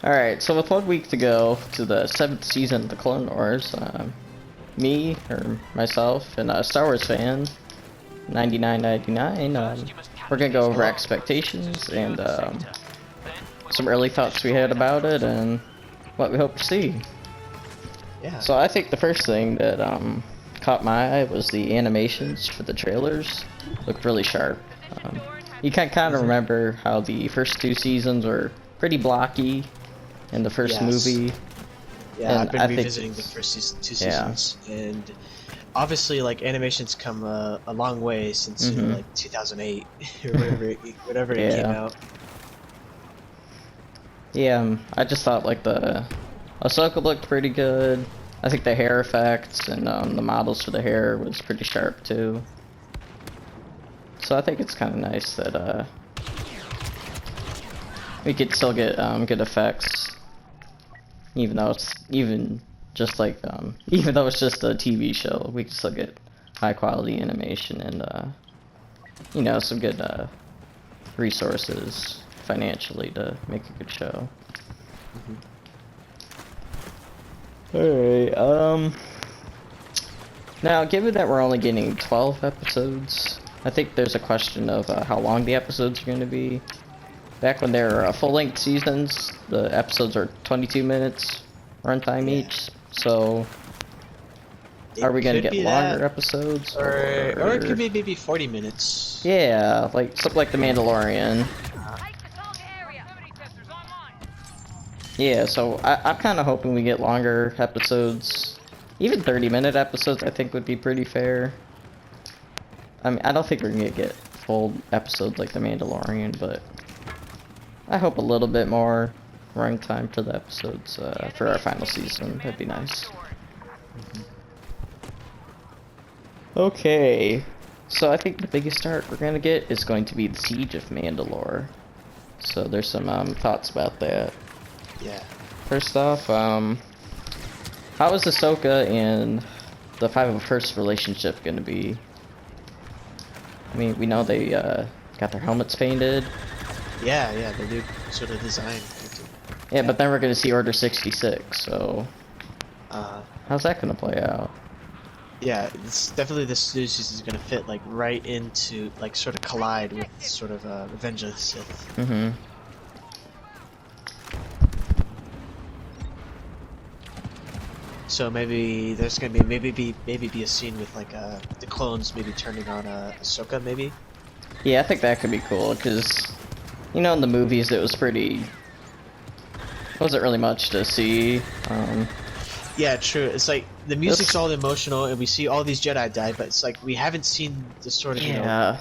Alright, so with 1 week to go to the 7th season of the Clone Wars, me, or myself, and a Star Wars fan, 9999, we're gonna go over expectations and some early thoughts we had about it and what we hope to see. Yeah. So I think the first thing that caught my eye was the animations for the trailers. Looked really sharp. You can kind of remember how the first 2 seasons were pretty blocky in the first movie. Yeah, and I've been I revisiting the first two seasons, and obviously, like, animations come a long way since you know, like 2008 or whatever it came out. Yeah, I just thought like the Ahsoka looked pretty good. I think the hair effects and the models for the hair was pretty sharp too. So I think it's kind of nice that we could still get good effects, even though it's just like even though it's just a TV show, we can still get high quality animation and you know, some good resources financially to make a good show. Alright, now given that we're only getting 12 episodes, I think there's a question of how long the episodes are going to be. Back when they're full-length seasons, the episodes are 22 minutes runtime each, so are we going to get longer episodes? Or it could be maybe 40 minutes. Yeah, like something like The Mandalorian. Yeah, so I'm kind of hoping we get longer episodes. Even 30-minute episodes I think would be pretty fair. I mean, I don't think we're going to get full episodes like The Mandalorian, but I hope a little bit more runtime for the episodes for our final season. That'd be nice. Okay, so I think the biggest start we're going to get is going to be the Siege of Mandalore. So there's some thoughts about that. Yeah. First off, how is Ahsoka and the 501st relationship going to be? I mean, we know they got their helmets painted. Yeah, the new sort of design. Yeah, but then we're going to see Order 66, so how's that going to play out? Yeah, it's definitely this new season is going to fit like right into, like, sort of collide with sort of Revenge of the Sith. Mm-hmm. So maybe there's gonna be maybe a scene with like the clones maybe turning on Ahsoka maybe. Yeah, I think that could be cool because you know in the movies it was pretty. Wasn't really much to see. Yeah, true. It's like the music's all emotional and we see all these Jedi die, but it's like we haven't seen the sort of you know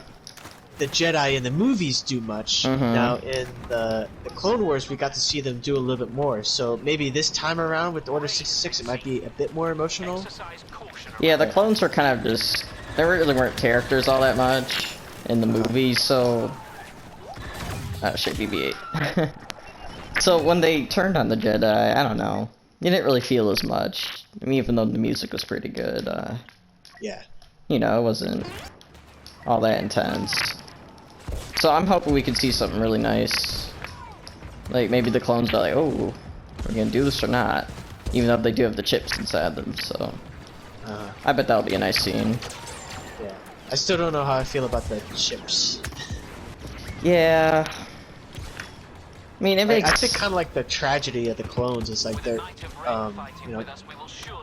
the Jedi in the movies do much. Now in the Clone Wars we got to see them do a little bit more, so maybe this time around with Order 66 it might be a bit more emotional. Yeah, the clones were kind of just, they really weren't characters all that much in the movies, so shit, BB-8. So when they turned on the Jedi, I don't know, you didn't really feel as much. I mean, even though the music was pretty good, yeah, you know, it wasn't all that intense. So I'm hoping we can see something really nice. Like maybe the clones are like, oh, we're gonna do this or not. Even though they do have the chips inside them, so I bet that'll be a nice scene. Yeah, I still don't know how I feel about the chips. Yeah. I mean, it makes... I think kind of like the tragedy of the clones is like they're, you know,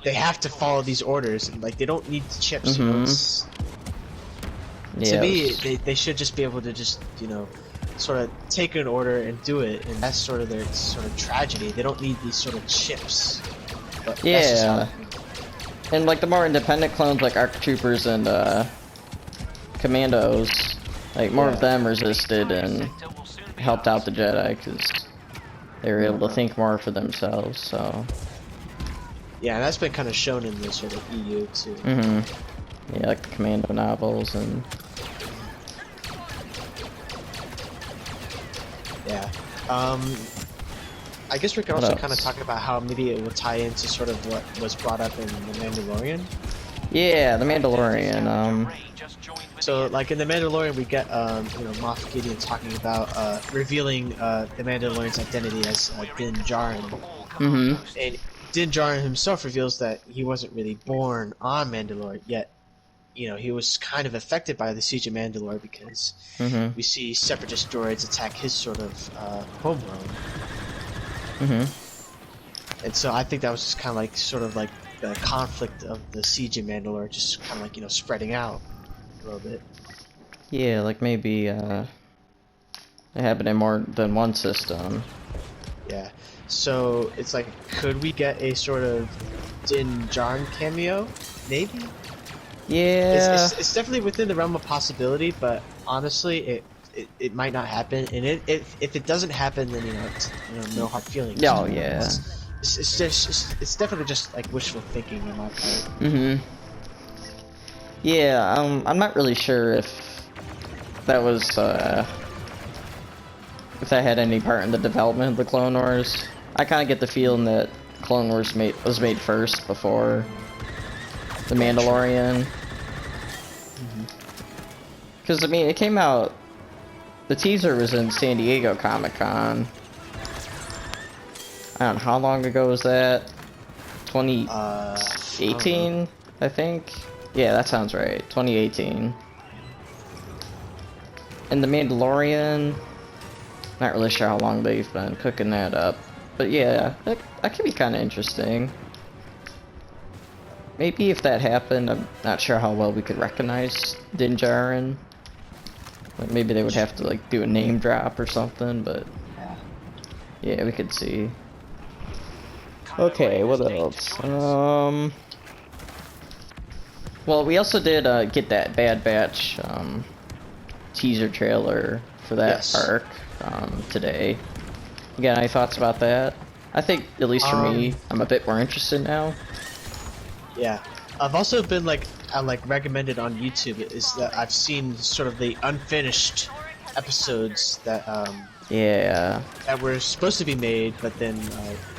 they have to follow these orders and like they don't need the chips. You know, to me, they should just be able to just, you know, sort of take an order and do it, and that's sort of their sort of tragedy. They don't need these sort of chips. But yeah. And like the more independent clones like ARC Troopers and Commandos, like more of them resisted and helped out the Jedi because they were able to think more for themselves, so... Yeah, and that's been kind of shown in the sort of EU too. Yeah, like the Commando novels and... Yeah. I guess we could also kind of talk about how maybe it will tie into sort of what was brought up in The Mandalorian. Yeah, The Mandalorian. So, like in The Mandalorian, we get, Moff Gideon talking about revealing the Mandalorian's identity as Din Djarin. Mm-hmm. And Din Djarin himself reveals that he wasn't really born on Mandalore, yet, he was kind of affected by the Siege of Mandalore because we see Separatist droids attack his sort of homeworld. And so I think that was just kind of like, sort of like the conflict of the Siege of Mandalore, just kind of like, spreading out a little bit. Yeah, like maybe it happened in more than one system. Yeah. So it's like, could we get a sort of Din Djarin cameo? Maybe. Yeah. It's definitely within the realm of possibility, but honestly, it might not happen. And if it doesn't happen, then it's, no hard feelings. Oh yeah. It's definitely just like wishful thinking on my part. Yeah. I'm not really sure if that was if that had any part in the development of the Clone Wars. I kind of get the feeling that Clone Wars was made first before The Mandalorian. Because, I mean, it came out... The teaser was in San Diego Comic-Con. I don't know, how long ago was that? 2018, I think? Yeah, that sounds right. 2018. And The Mandalorian... Not really sure how long they've been cooking that up. But yeah, that could be kind of interesting. Maybe if that happened, I'm not sure how well we could recognize Din Djarin. Like maybe they would have to like do a name drop or something, but yeah, we could see. Okay, what else? Well, we also did get that Bad Batch teaser trailer for that arc today. You got any thoughts about that? I think, at least for me, I'm a bit more interested now. Yeah, I've also been like recommended on YouTube is that I've seen sort of the unfinished episodes that that were supposed to be made, but then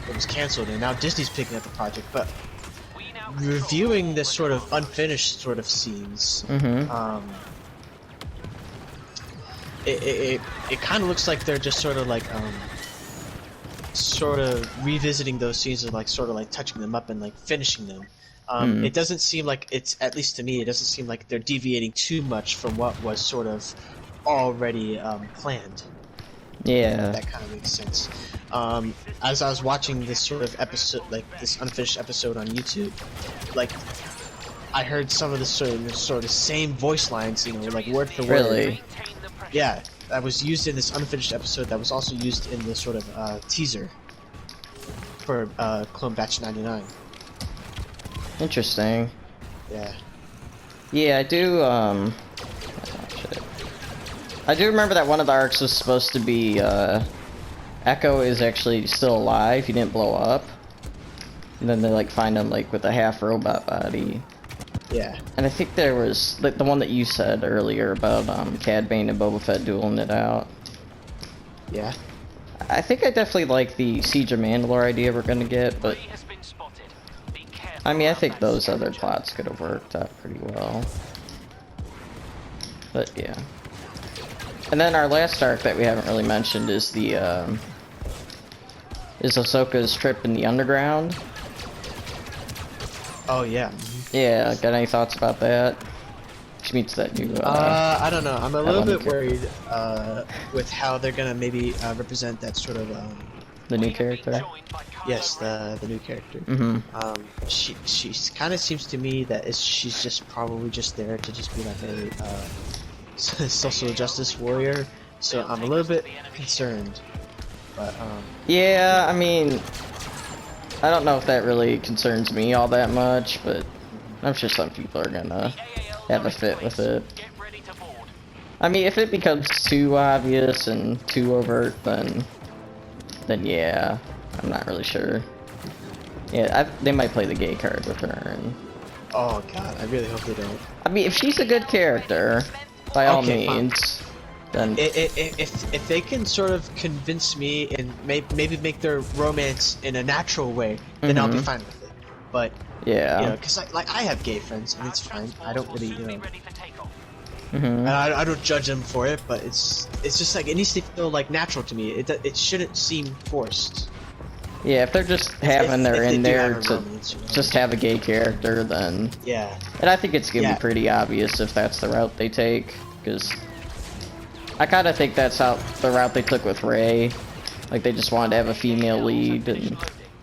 it was canceled, and now Disney's picking up the project. But reviewing this sort of unfinished sort of scenes, it kind of looks like they're just sort of like sort of revisiting those scenes and like sort of like touching them up and like finishing them. It doesn't seem like it's, at least to me, it doesn't seem like they're deviating too much from what was sort of already planned. Yeah. That kind of makes sense. As I was watching this sort of episode, like this unfinished episode on YouTube, like I heard some of the sort of same voice lines, like word for word. Really? Yeah, that was used in this unfinished episode. That was also used in the sort of teaser for Clone Batch 99. Interesting. Yeah. Yeah, I do, I do remember that one of the arcs was supposed to be, Echo is actually still alive, he didn't blow up. And then they, like, find him, like, with a half-robot body. Yeah. And I think there was, like, the one that you said earlier about, Cad Bane and Boba Fett dueling it out. Yeah. I think I definitely like the Siege of Mandalore idea we're gonna get, but... I mean, I think those other plots could have worked out pretty well. But, yeah. And then our last arc that we haven't really mentioned is the, is Ahsoka's trip in the underground. Oh, yeah. Yeah, got any thoughts about that? She meets that new, I don't know. I'm a little bit worried, with how they're gonna maybe, represent that sort of, the new character? Yes, the new character. She kind of seems to me that she's just probably just there to just be like a social justice warrior. So I'm a little bit concerned. But yeah, I mean, I don't know if that really concerns me all that much, but I'm sure some people are gonna have a fit with it. I mean, if it becomes too obvious and too overt, then yeah, I'm not really sure. Yeah, they might play the gay card with her. And... oh god, I really hope they don't. I mean, if she's a good character, by all means, then... If they can sort of convince me and maybe make their romance in a natural way, then I'll be fine with it. But, yeah, because I have gay friends, and it's fine. I don't really, And I don't judge them for it, but it's just like it needs to feel like natural to me. It shouldn't seem forced. Yeah, if they're just having their in there to romance, you know? just have a gay character, then yeah. And I think it's gonna be pretty obvious if that's the route they take, because I kind of think that's how the route they took with Rey. Like they just wanted to have a female lead and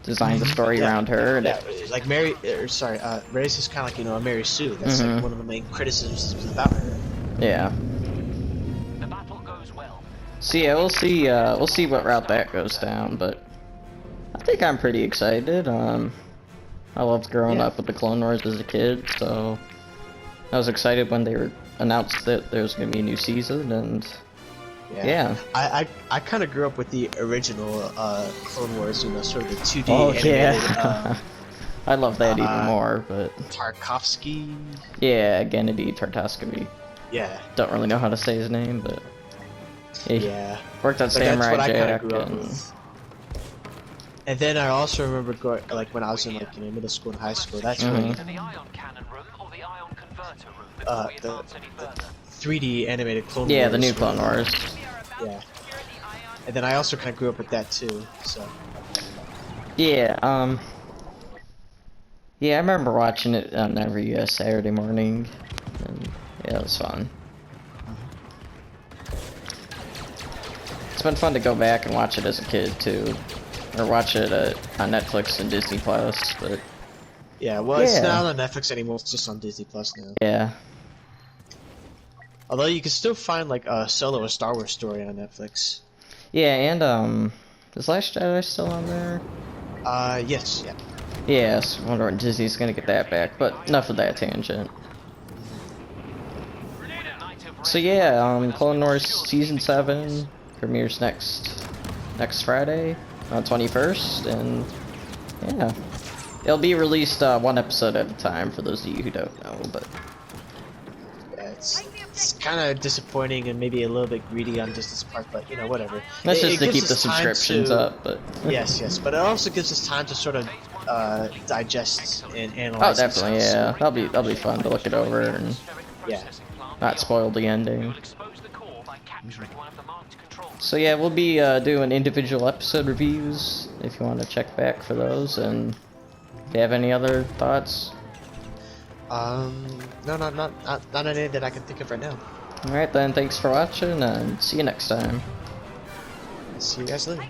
design the story around her. And like Mary, Rey's just kind of like a Mary Sue. That's like one of the main criticisms about her. Yeah. The battle goes well. So yeah, we'll see what route that goes down, but I think I'm pretty excited. I loved growing up with the Clone Wars as a kid, so I was excited when they announced that there was gonna be a new season, and yeah. I kind of grew up with the original Clone Wars, sort of the 2D animated. I love that even more, but Tarkovsky. Yeah, Gennady Tartakovsky. Yeah. Don't really know how to say his name, but yeah. Worked on Samurai Jack. And then I also remember going, like when I was in middle school and high school. That's when the 3D animated Clone Wars. Yeah, the new Clone Wars. Yeah. And then I also kind of grew up with that too. So. Yeah. Yeah, I remember watching it on every Saturday morning, and yeah, it was fun. It's been fun to go back and watch it as a kid too, or watch it on Netflix and Disney Plus. But yeah, well, it's not on Netflix anymore. It's just on Disney Plus now. Yeah. Although you can still find like a Solo, a Star Wars story on Netflix. Yeah, and is Last Jedi still on there? Yes, yeah. Yes, I wonder when Disney's gonna get that back, but enough of that tangent. So yeah, Clone Wars Season 7 premieres next Friday, on 21st, and yeah. It'll be released one episode at a time for those of you who don't know, but... Yeah, it's kind of disappointing and maybe a little bit greedy on Disney's part, but whatever. That's just to keep the subscriptions up, but... yes, but it also gives us time to sort of digest and analyze. Oh, definitely, yeah. That'll be fun to look it over and not spoil the ending. So yeah, we'll be doing individual episode reviews if you want to check back for those. And do you have any other thoughts? No, not any that I can think of right now. All right then, thanks for watching, and see you next time. See you guys later.